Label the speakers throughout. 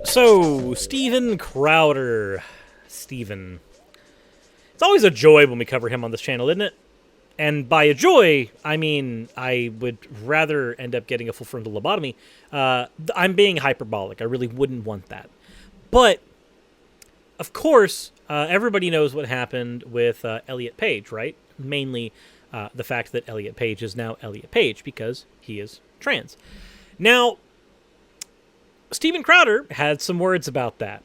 Speaker 1: So, Steven Crowder. Steven. It's always a joy when we cover him on this channel, isn't it? And by a joy, I mean I would rather end up getting a full frontal lobotomy. I'm being hyperbolic. I really wouldn't want that. But, of course, everybody knows what happened with Elliot Page, right? Mainly the fact that Elliot Page is now Elliot Page because he is trans. Now, Steven Crowder had some words about that.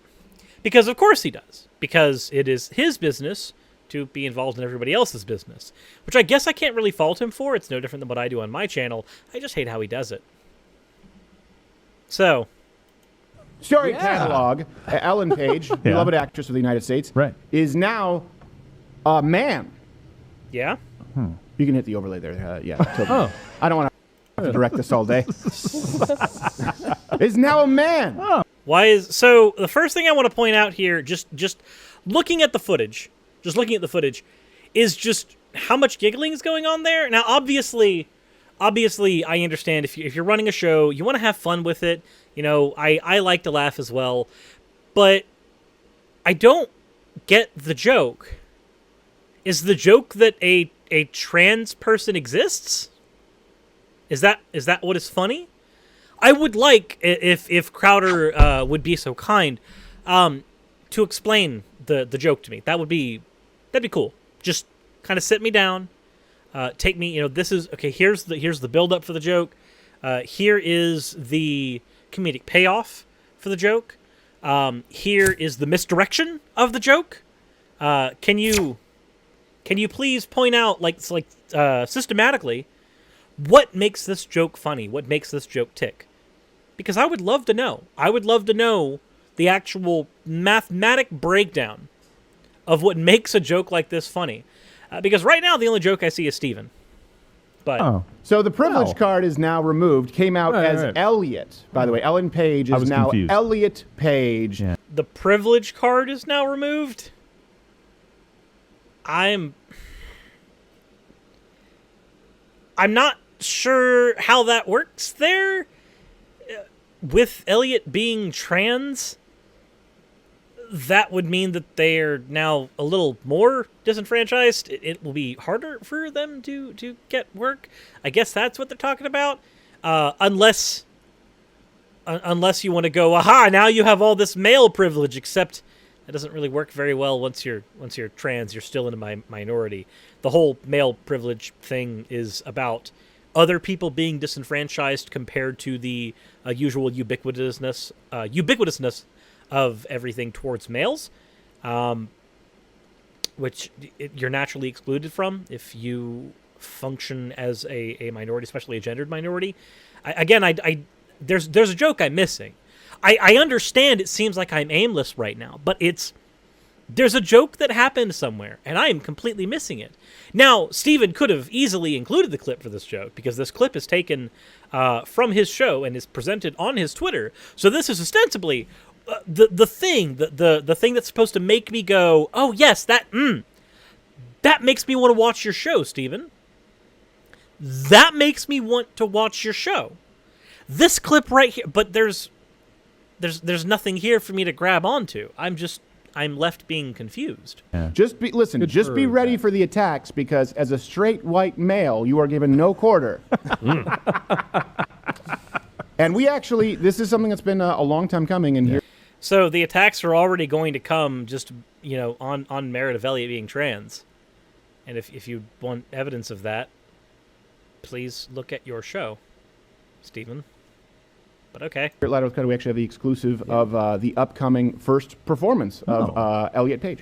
Speaker 1: Because of course he does. Because it is his business to be involved in everybody else's business. Which I guess I can't really fault him for. It's no different than what I do on my channel. I just hate how he does it. So.
Speaker 2: Story catalog, Ellen Page, beloved actress of the United States, is now a man.
Speaker 1: Yeah?
Speaker 2: You can hit the overlay there. I don't want to direct this all day. Is now a man.
Speaker 1: Why is so? The first thing I want to point out here, just looking at the footage, is just how much giggling is going on there. Now, obviously, I understand if you're running a show, you want to have fun with it. You know, I like to laugh as well, but I don't get the joke. Is the joke that a trans person exists? Is that what is funny? I would like, if Crowder would be so kind, to explain the joke to me. That'd be cool. Just kind of sit me down, take me. You know, this is okay. Here's the build up for the joke. Here is the comedic payoff for the joke. Here is the misdirection of the joke. Can you please point out systematically what makes this joke funny? What makes this joke tick? Because I would love to know. I would love to know the actual mathematic breakdown of what makes a joke like this funny. Because right now, the only joke I see is Steven. But
Speaker 2: So the privilege card is now removed. Came out as Elliot. By the way, Ellen Page is now confused. Elliot Page. Yeah.
Speaker 1: The privilege card is now removed? I'm not sure how that works there. With Elliot being trans, that would mean that they are now a little more disenfranchised. It will be harder for them to get work. I guess that's what they're talking about. Unless you want to go, aha, now you have all this male privilege, except that doesn't really work very well once you're trans. You're still in a minority. The whole male privilege thing is about other people being disenfranchised compared to the usual ubiquitousness of everything towards males, which you're naturally excluded from if you function as a minority, especially a gendered minority. There's a joke I'm missing. I understand it seems like I'm aimless right now, but there's a joke that happened somewhere, and I am completely missing it. Now, Steven could have easily included the clip for this joke, because this clip is taken from his show and is presented on his Twitter. So this is ostensibly the thing that's supposed to make me go, oh yes, that makes me want to watch your show, Steven. That makes me want to watch your show. This clip right here, but there's nothing here for me to grab onto. I'm left being confused.
Speaker 2: Yeah. Just be ready for the attacks, because as a straight white male, you are given no quarter. And this is something that's been a long time coming in here.
Speaker 1: So the attacks are already going to come just, on merit of Elliot being trans. And if you want evidence of that, please look at your show, Steven. But okay.
Speaker 2: Here at Lighthouse Cut, we actually have the exclusive of the upcoming first performance of Elliot Page.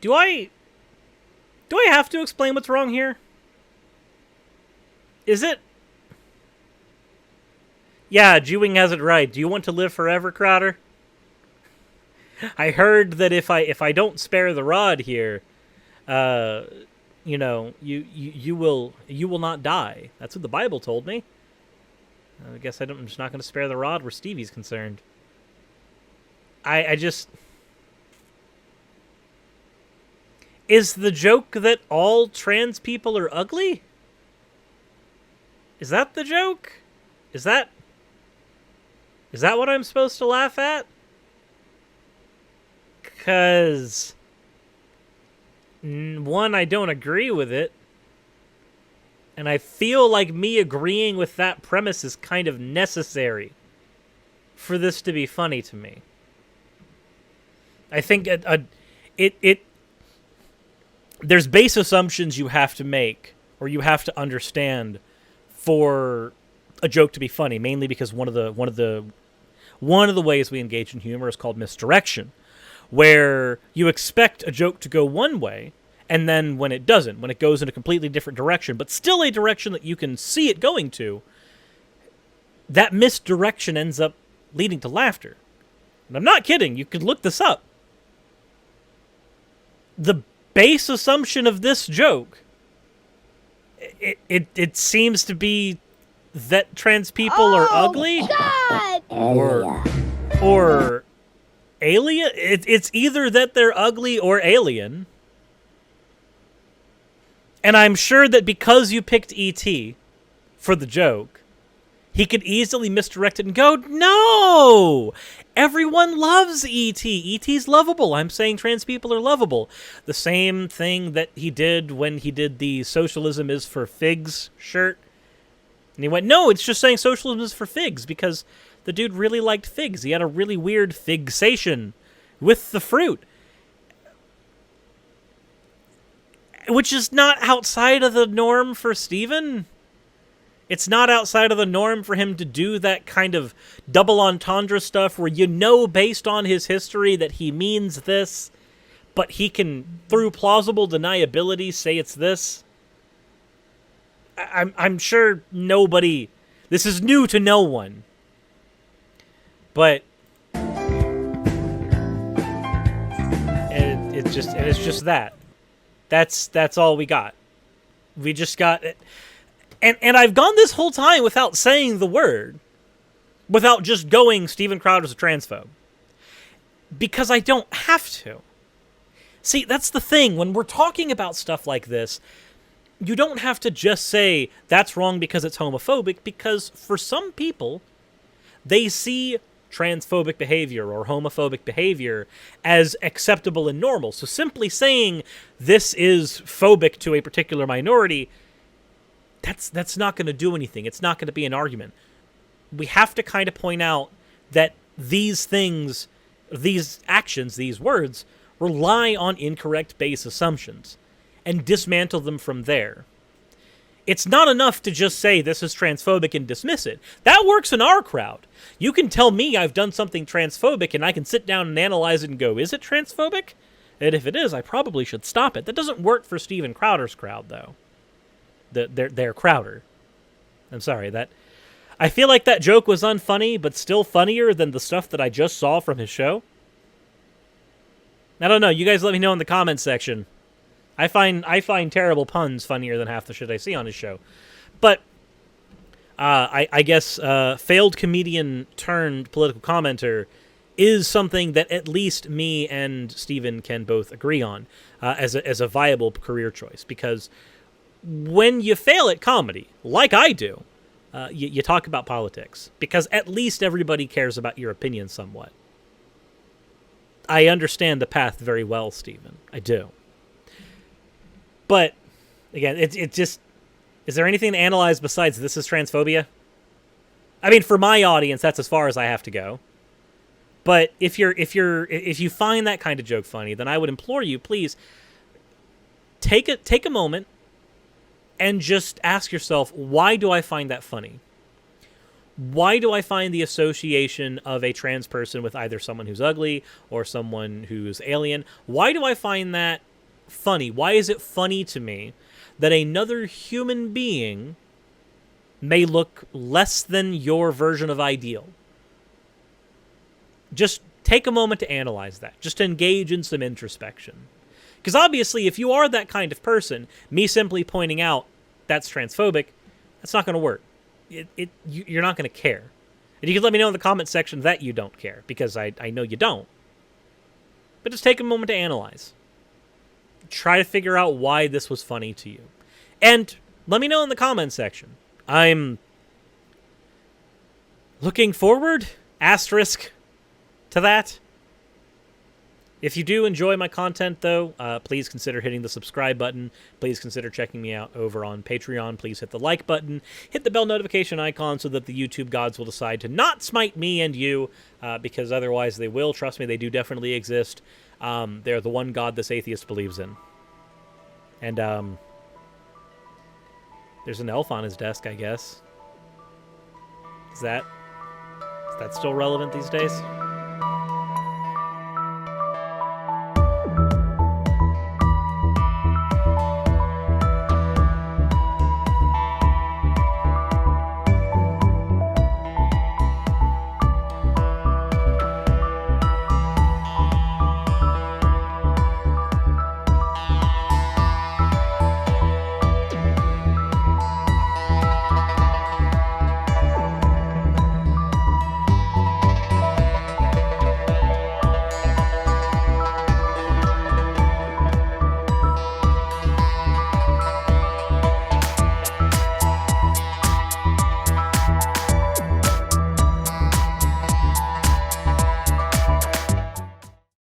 Speaker 1: Do I have to explain what's wrong here? Is it? Yeah, Jewing has it right. Do you want to live forever, Crowder? I heard that if I don't spare the rod here, you will not die. That's what the Bible told me. I guess I'm just not going to spare the rod where Stevie's concerned. I just... Is the joke that all trans people are ugly? Is that the joke? Is that what I'm supposed to laugh at? 'Cause... One, I don't agree with it. And I feel like me agreeing with that premise is kind of necessary for this to be funny to me. I think there's base assumptions you have to make, or you have to understand, for a joke to be funny. Mainly because one of the ways we engage in humor is called misdirection, where you expect a joke to go one way, and then when it doesn't, when it goes in a completely different direction, but still a direction that you can see it going to, that misdirection ends up leading to laughter. And I'm not kidding. You could look this up. The base assumption of this joke, it seems to be that trans people are ugly.
Speaker 3: God!
Speaker 1: Or alien. It's either that they're ugly or alien. And I'm sure that because you picked E.T. for the joke, he could easily misdirect it and go, no! Everyone loves E.T. E.T.'s lovable. I'm saying trans people are lovable. The same thing that he did when he did the Socialism is for Figs shirt. And he went, no, it's just saying socialism is for figs, because the dude really liked figs. He had a really weird fixation with the fruit. Which is not outside of the norm for Steven. It's not outside of the norm for him to do that kind of double entendre stuff where you know based on his history that he means this, but he can, through plausible deniability, say it's this. I'm sure nobody... This is new to no one. But... it's just that. That's all we got. We just got... And I've gone this whole time without saying the word. Without just going, Steven Crowder's a transphobe. Because I don't have to. See, that's the thing. When we're talking about stuff like this, you don't have to just say, that's wrong because it's homophobic, because for some people, they see transphobic behavior or homophobic behavior as acceptable and normal. So simply saying this is phobic to a particular minority, that's not going to do anything. It's not going to be an argument. We have to kind of point out that these things, these actions, these words, rely on incorrect base assumptions and dismantle them from there. It's not enough to just say this is transphobic and dismiss it. That works in our crowd. You can tell me I've done something transphobic and I can sit down and analyze it and go, is it transphobic? And if it is, I probably should stop it. That doesn't work for Steven Crowder's crowd, though. Their Crowder. I'm sorry, that... I feel like that joke was unfunny, but still funnier than the stuff that I just saw from his show. I don't know. You guys let me know in the comments section. I find terrible puns funnier than half the shit I see on his show. But I guess failed comedian turned political commenter is something that at least me and Steven can both agree on as a viable career choice. Because when you fail at comedy, like I do, you talk about politics. Because at least everybody cares about your opinion somewhat. I understand the path very well, Steven. I do. But, again, it just... Is there anything to analyze besides this is transphobia? I mean, for my audience, that's as far as I have to go. But if you find that kind of joke funny, then I would implore you, please, take a moment and just ask yourself, why do I find that funny? Why do I find the association of a trans person with either someone who's ugly or someone who's alien? Why do I find that funny? Why is it funny to me that another human being may look less than your version of ideal? Just take a moment to analyze that. Just to engage in some introspection. Because obviously, if you are that kind of person, me simply pointing out that's transphobic, that's not going to work. you're not going to care. And you can let me know in the comment section that you don't care, because I know you don't. But just take a moment to analyze. Try to figure out why this was funny to you. And let me know in the comment section. I'm looking forward, asterisk, to that. If you do enjoy my content, though, please consider hitting the subscribe button. Please consider checking me out over on Patreon. Please hit the like button. Hit the bell notification icon so that the YouTube gods will decide to not smite me and you, because otherwise they will. Trust me, they do definitely exist. They're the one god this atheist believes in. And there's an elf on his desk, I guess. Is that still relevant these days?